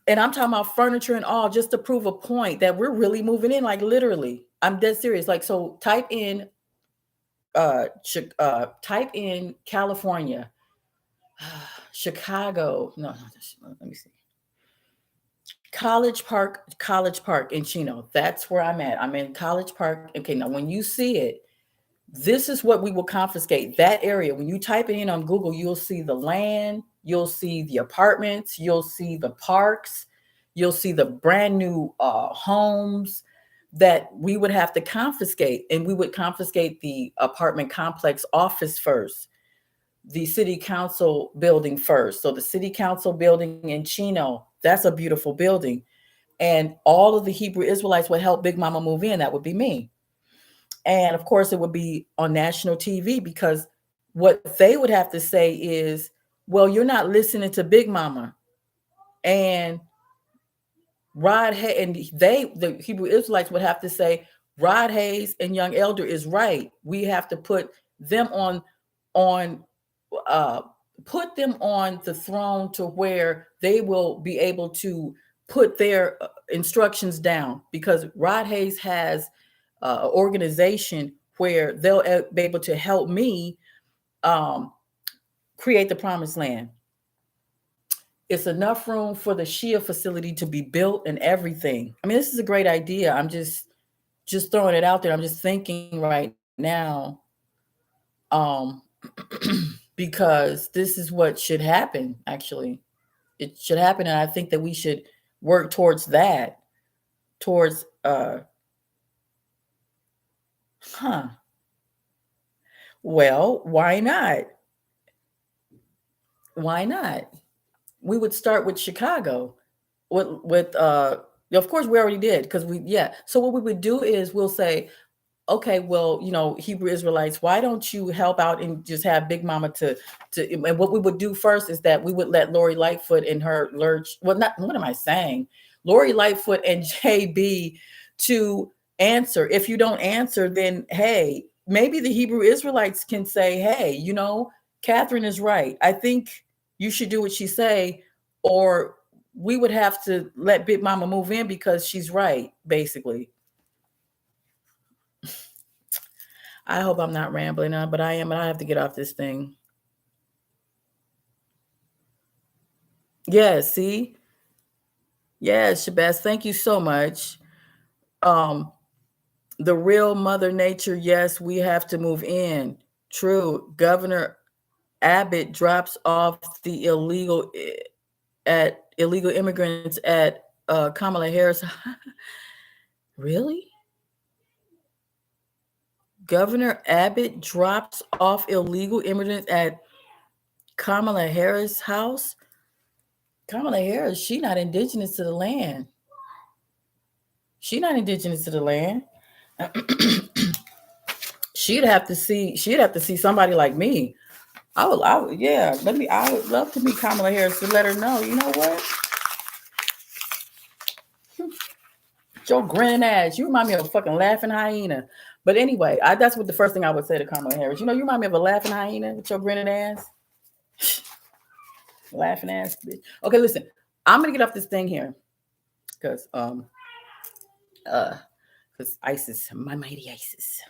and I'm talking about furniture and all, just to prove a point that we're really moving in, like literally. I'm dead serious. Like, so type in California, Chicago. No, let me see. College Park in Chino. That's where I'm at. I'm in College Park. Okay, now when you see it, this is what we will confiscate. That area, when you type it in on Google, you'll see the land, you'll see the apartments, you'll see the parks, you'll see the brand new homes that we would have to confiscate. And we would confiscate the apartment complex office first, the city council building first. So the city council building in Chino, that's a beautiful building. And all of the Hebrew Israelites would help Big Mama move in. That would be me. And of course, it would be on national TV, because what they would have to say is, well, you're not listening to Big Mama. And the Hebrew Israelites would have to say, Rod Hayes and Young Elder is right. We have to put them on the throne to where they will be able to put their instructions down, because Rod Hayes has an organization where they'll be able to help me um, create the promised land. It's enough room for the Shia facility to be built and everything. I mean, this is a great idea. I'm just throwing it out there. I'm just thinking right now, um, because this is what should happen. Actually, it should happen, and I think that we should work towards that. Towards, huh? Well, why not? Why not? We would start with Chicago. With of course we already did because we yeah. So what we would do is we'll say, okay, well, Hebrew Israelites, why don't you help out and just have Big Mama to and what we would do first is that we would let Lori Lightfoot and her lurch. Well, not what am I saying? Lori Lightfoot and JB to answer. If you don't answer, then hey, maybe the Hebrew Israelites can say, hey, Catherine is right. I think you should do what she say, or we would have to let Big Mama move in because she's right, basically. I hope I'm not rambling on, but I am, and I have to get off this thing. Yeah, see? Yes, Shabazz, thank you so much. Um, the real Mother Nature, yes, we have to move in. True. Governor Abbott drops off the illegal immigrants at Kamala Harris. Really? Governor Abbott drops off illegal immigrants at Kamala Harris' house? Kamala Harris, she not indigenous to the land. She not indigenous to the land. She'd have to see somebody like me. Yeah. I would love to meet Kamala Harris to let her know, you know what? Your grinning ass. You remind me of a fucking laughing hyena. But anyway, that's what the first thing I would say to Kamala Harris. You remind me of a laughing hyena with your grinning ass. Laughing ass bitch. Okay, listen. I'm gonna get off this thing here. Because ISIS, my mighty ISIS.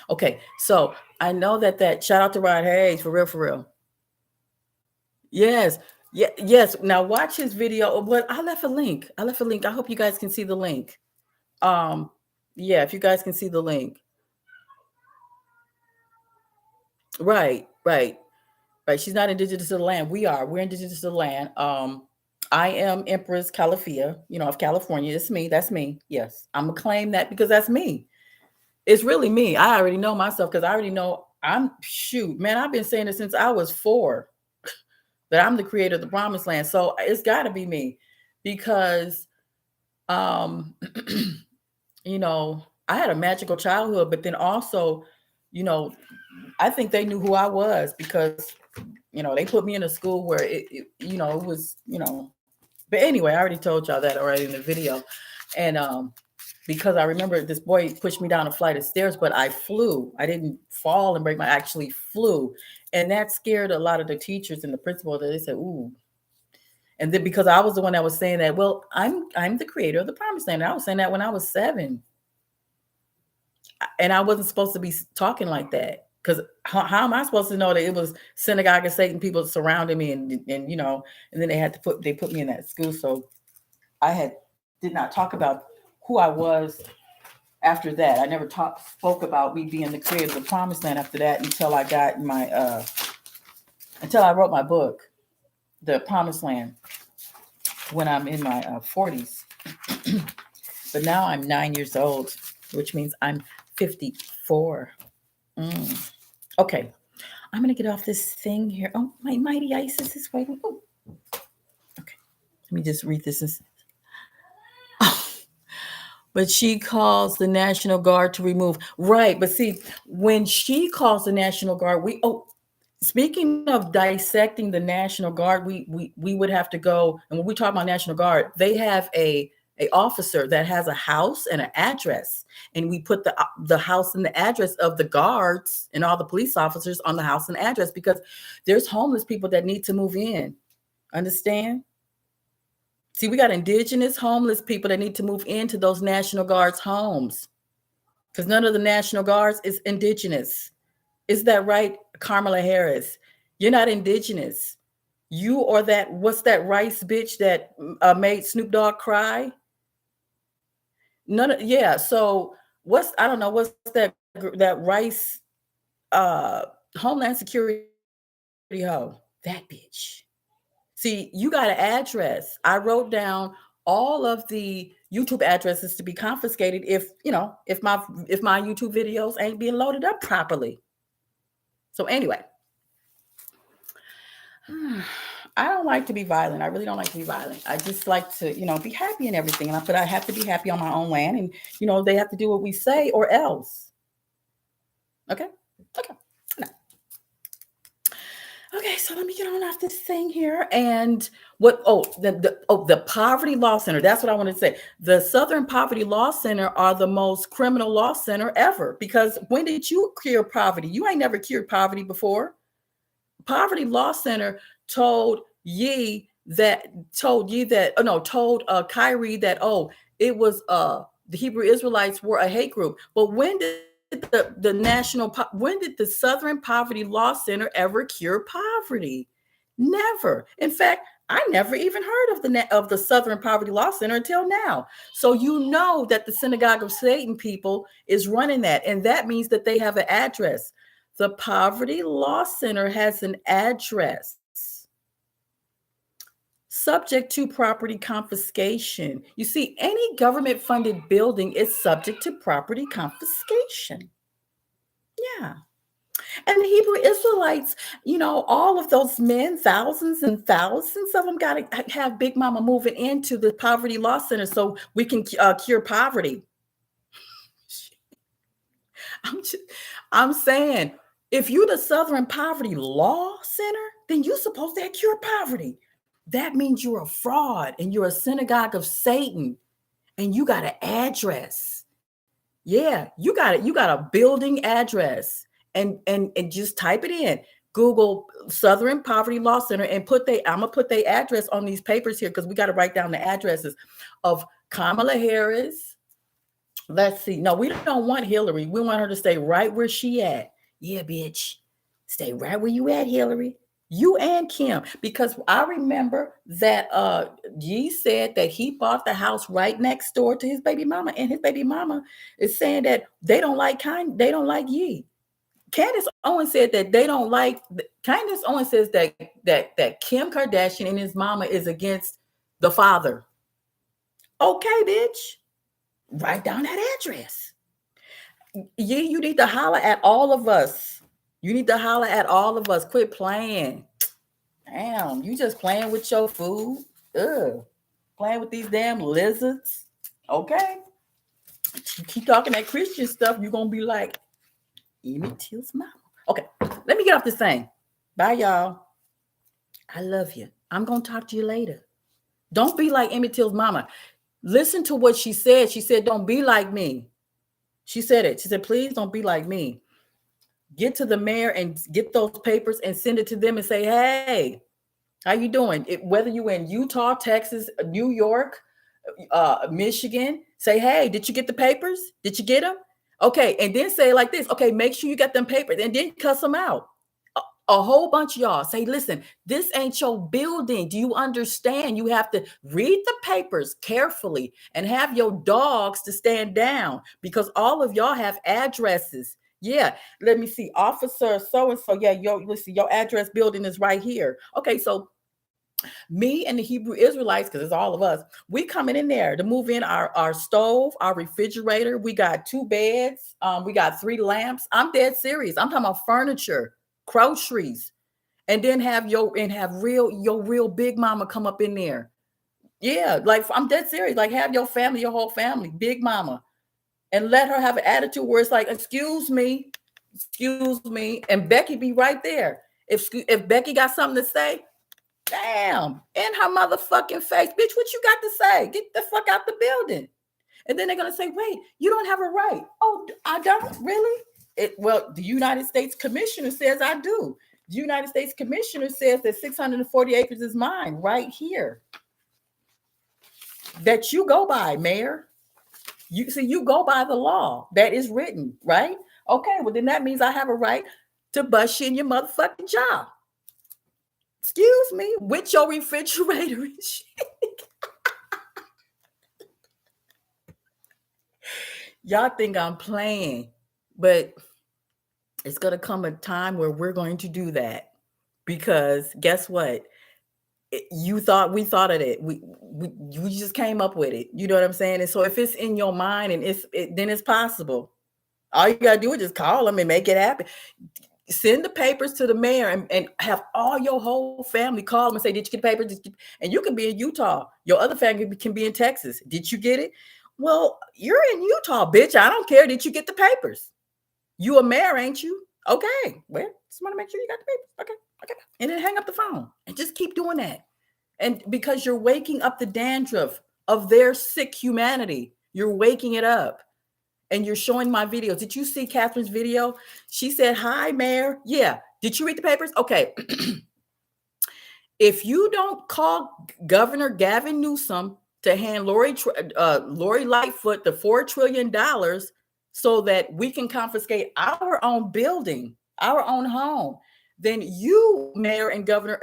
Okay, so I know that shout out to Rod Hayes, for real. Yes. Yeah, yes. Now watch his video. But I left a link. I hope you guys can see the link. Yeah, if you guys can see the link. Right. She's not indigenous to the land. We're indigenous to the land. I am Empress Califia, of California. It's me. That's me. Yes. I'm gonna claim that because that's me. It's really me. I already know myself because I already know I've been saying this since I was 4 that I'm the creator of the promised land. So it's gotta be me because I had a magical childhood, but then also, I think they knew who I was because, they put me in a school where it was, but anyway, I already told y'all that already in the video. And, because I remember this boy pushed me down a flight of stairs, but I flew. I didn't fall and break I actually flew. And that scared a lot of the teachers and the principal that they said, ooh. And then because I was the one that was saying that, well, I'm the creator of the promised land. And I was saying that when I was 7. And I wasn't supposed to be talking like that. Because how am I supposed to know that it was Synagogue and Satan people surrounding me and then they put me in that school. So I did not talk about who I was after that. I never spoke about me being the creator of the promised land after that until I got until I wrote my book, The Promised Land, when I'm in my 40s. But now I'm 9 years old, which means I'm 54. Okay, I'm gonna get off this thing here. Oh, my mighty ISIS is waiting. Oh. Okay, let me just read this. But she calls the National Guard to remove. Right, but see, when she calls the National Guard, speaking of dissecting the National Guard, we would have to go, and when we talk about National Guard, they have a officer that has a house and an address, and we put the house and the address of the guards and all the police officers on the house and address because there's homeless people that need to move in. Understand? See, we got indigenous homeless people that need to move into those National Guards homes because none of the National Guards is indigenous. Is that right, Kamala Harris, you're not indigenous. You or that, what's that rice bitch that made Snoop Dogg cry? None of, yeah. So what's, I don't know, what's that rice uh Homeland Security hoe? That bitch. See, you got an address. I wrote down all of the YouTube addresses to be confiscated if, if my YouTube videos ain't being loaded up properly. So anyway, I don't like to be violent. I really don't like to be violent. I just like to, be happy and everything. But I have to be happy on my own land, and they have to do what we say or else. Okay. No. Okay, so let me get on off this thing here. And the Poverty Law Center. That's what I wanted to say. The Southern Poverty Law Center are the most criminal law center ever. Because when did you cure poverty? You ain't never cured poverty before. Poverty Law Center told Kyrie that, it was the Hebrew Israelites were a hate group. But when did when did the Southern Poverty Law Center ever cure poverty? Never. In fact, I never even heard of the Southern Poverty Law Center until now. So that the Synagogue of Satan people is running that, and that means that they have an address. The Poverty Law Center has an address. Subject to property confiscation. You see, any government-funded building is subject to property confiscation. Yeah. And the Hebrew Israelites, all of those men, thousands and thousands of them got to have Big Mama moving into the Poverty Law Center so we can cure poverty. I'm saying, if you're the Southern Poverty Law Center, then you're supposed to cure poverty. That means you're a fraud and you're a synagogue of Satan, and you got an address. Yeah, you got it. You got a building address, and just type it in. Google Southern Poverty Law Center and I'm gonna put their address on these papers here, because we got to write down the addresses of Kamala Harris. Let's see. No, we don't want Hillary. We want her to stay right where she at. Yeah, bitch. Stay right where you at, Hillary. You and Kim, because I remember that Ye said that he bought the house right next door to his baby mama, and his baby mama is saying that they don't like Ye. Candace Owens said that they don't like. Candace Owens says that Kim Kardashian and his mama is against the father. Okay, bitch, write down that address. Ye, you need to holler at all of us. You need to holler at all of us. Quit playing. Damn, you just playing with your food. Ugh. Playing with these damn lizards. Okay. You keep talking that Christian stuff, you're going to be like, Emmett Till's mama. Okay, let me get off this thing. Bye, y'all. I love you. I'm going to talk to you later. Don't be like Emmett Till's mama. Listen to what she said. She said, don't be like me. She said it. She said, please don't be like me. Get to the mayor and get those papers and send it to them and say, hey, how you doing? Whether you in Utah, Texas, New York, Michigan, say, hey, did you get the papers? Did you get them? Okay, and then say like this. Okay, make sure you got them papers, and then cuss them out. A whole bunch of y'all say, listen, this ain't your building. Do you understand? You have to read the papers carefully and have your dogs to stand down, because all of y'all have addresses. Yeah, let me see. Officer so-and-so. Yeah, let's see. Your address building is right here. Okay, so me and the Hebrew Israelites, because it's all of us, we coming in there to move in our stove, our refrigerator. We got 2 beds. We got 3 lamps. I'm dead serious. I'm talking about furniture, groceries, and then have your real big mama come up in there. Yeah, like I'm dead serious. Like have your family, your whole family, big mama, and let her have an attitude where it's like, excuse me, and Becky be right there. If Becky got something to say, damn, in her motherfucking face, bitch, what you got to say? Get the fuck out the building. And then they're gonna say, wait, you don't have a right. Oh, I don't really? Well, the United States Commissioner says I do. The United States Commissioner says that 640 acres is mine right here. That you go by, Mayor. You go by the law that is written, right? Okay, well then that means I have a right to bust you in your motherfucking jaw. Excuse me, with your refrigerator and shit. Y'all think I'm playing, but it's going to come a time where we're going to do that because guess what? You thought we thought of it. We just came up with it. You know what I'm saying? And so if it's in your mind and then it's possible. All you gotta do is just call them and make it happen. Send the papers to the mayor and have all your whole family call them and say, "Did you get the papers?" And you can be in Utah. Your other family can be in Texas. Did you get it? Well, you're in Utah, bitch. I don't care. Did you get the papers? You a mayor, ain't you? Okay. Well, just want to make sure you got the papers. Okay. Okay. And then hang up the phone and just keep doing that. And because you're waking up the dandruff of their sick humanity, you're waking it up. And you're showing my videos. Did you see Catherine's video? She said, "Hi, Mayor." Yeah. Did you read the papers? Okay. If you don't call Governor Gavin Newsom to hand Lori Lightfoot the $4 trillion so that we can confiscate our own building, our own home, then you, Mayor and Governor,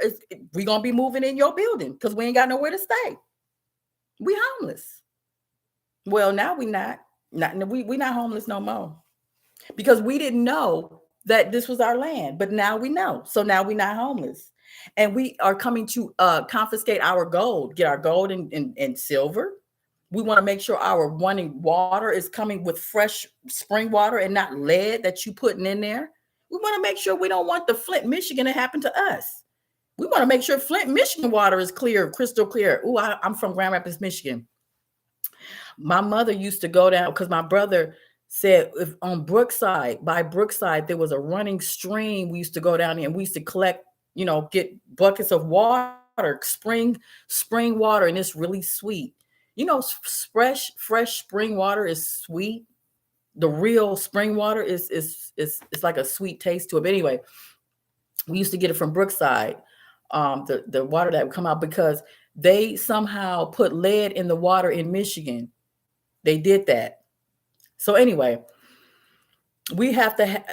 we're going to be moving in your building because we ain't got nowhere to stay. We homeless. Well, now we not. We're not homeless no more because we didn't know that this was our land, but now we know. So now we're not homeless, and we are coming to confiscate our gold, get our gold and silver. We want to make sure our running water is coming with fresh spring water and not lead that you putting in there. We want to make sure we don't want the Flint, Michigan to happen to us. We want to make sure Flint, Michigan water is clear, crystal clear. Ooh, I'm from Grand Rapids, Michigan. My mother used to go down because my brother said if on Brookside, by Brookside, there was a running stream. We used to go down there and we used to collect, get buckets of water, spring water, and it's really sweet. Fresh spring water is sweet. The real spring water is it's like a sweet taste to it. But anyway, we used to get it from Brookside, the water that would come out because they somehow put lead in the water in Michigan. They did that. So anyway, we have to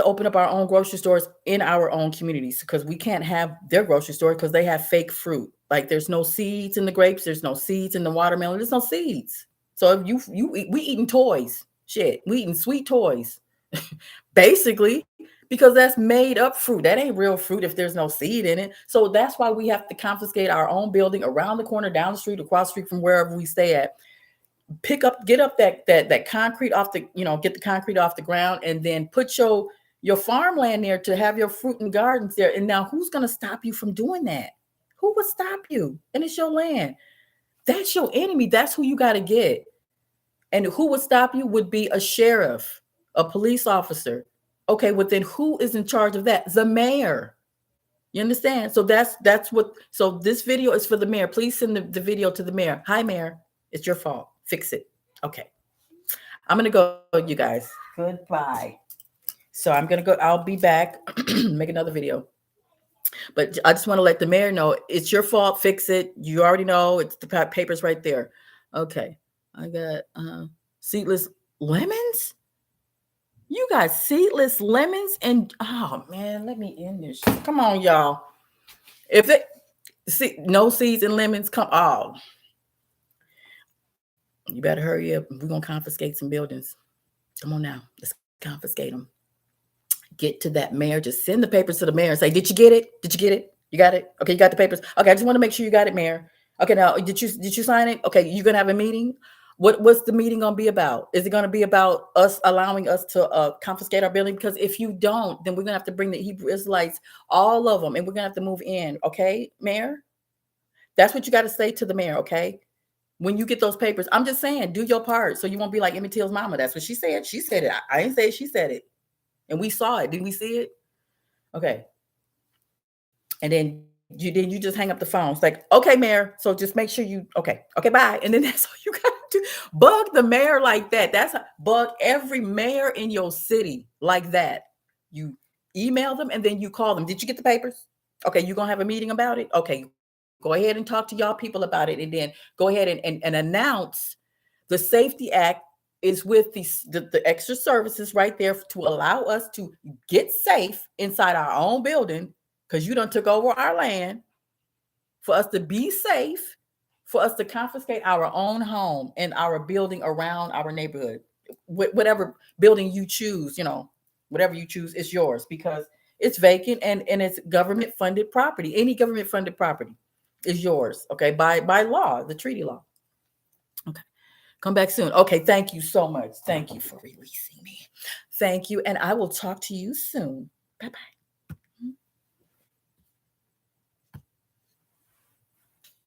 open up our own grocery stores in our own communities because we can't have their grocery store because they have fake fruit. Like there's no seeds in the grapes, there's no seeds in the watermelon, there's no seeds. So if we eating toys, shit, we eating sweet toys, basically, because that's made up fruit. That ain't real fruit if there's no seed in it. So that's why we have to confiscate our own building around the corner, down the street, across the street from wherever we stay at. Get up that concrete off the, get the concrete off the ground and then put your farmland there to have your fruit and gardens there. And now who's going to stop you from doing that? Who would stop you? And it's your land. That's your enemy. That's who you got to get. And who would stop you would be a sheriff, a police officer. Okay, well then who is in charge of that? The mayor. You understand? So so this video is for the mayor. Please send the video to the mayor. Hi, Mayor. It's your fault. Fix it. Okay. I'm going to go, you guys. Goodbye. So I'm going to go. I'll be back. Make another video. But I just want to let the mayor know it's your fault. Fix it. You already know. It's the papers right there. Okay. I got seedless lemons. You got seedless lemons and oh man, let me end this. Come on, y'all. If it no seeds and lemons, come on. You better hurry up. We're gonna confiscate some buildings. Come on now. Let's confiscate them. Get to that mayor. Just send the papers to the mayor and say, "Did you get it? Did you get it? You got it? Okay, you got the papers. Okay, I just want to make sure you got it, Mayor. Okay, now did you sign it? Okay, you're gonna have a meeting. What's the meeting gonna be about? Is it gonna be about us allowing us to confiscate our building? Because if you don't, then we're gonna have to bring the Hebrew Israelites, all of them, and we're gonna have to move in. Okay, Mayor? That's what you got to say to the mayor. Okay. When you get those papers, I'm just saying, do your part so you won't be like Emmett Till's mama. That's what she said. She said it. I didn't say it. She said it. And we saw it. Didn't we see it? Okay. And then you just hang up the phone. It's like, okay, Mayor. So just make sure okay, bye. And then that's all you got to do. Bug the mayor like that. Bug every mayor in your city like that. You email them and then you call them. Did you get the papers? Okay, you're going to have a meeting about it? Okay, go ahead and talk to y'all people about it. And then go ahead and announce the Safety Act is with the extra services right there to allow us to get safe inside our own building, because you done took over our land, for us to be safe, for us to confiscate our own home and our building around our neighborhood. Whatever building you choose, whatever you choose is yours, because it's vacant, and it's government funded property. Any government funded property is yours, okay, by law, the treaty law. Okay. Come back soon. Okay, thank you so much. Thank you for releasing me. Thank you, and I will talk to you soon. Bye bye.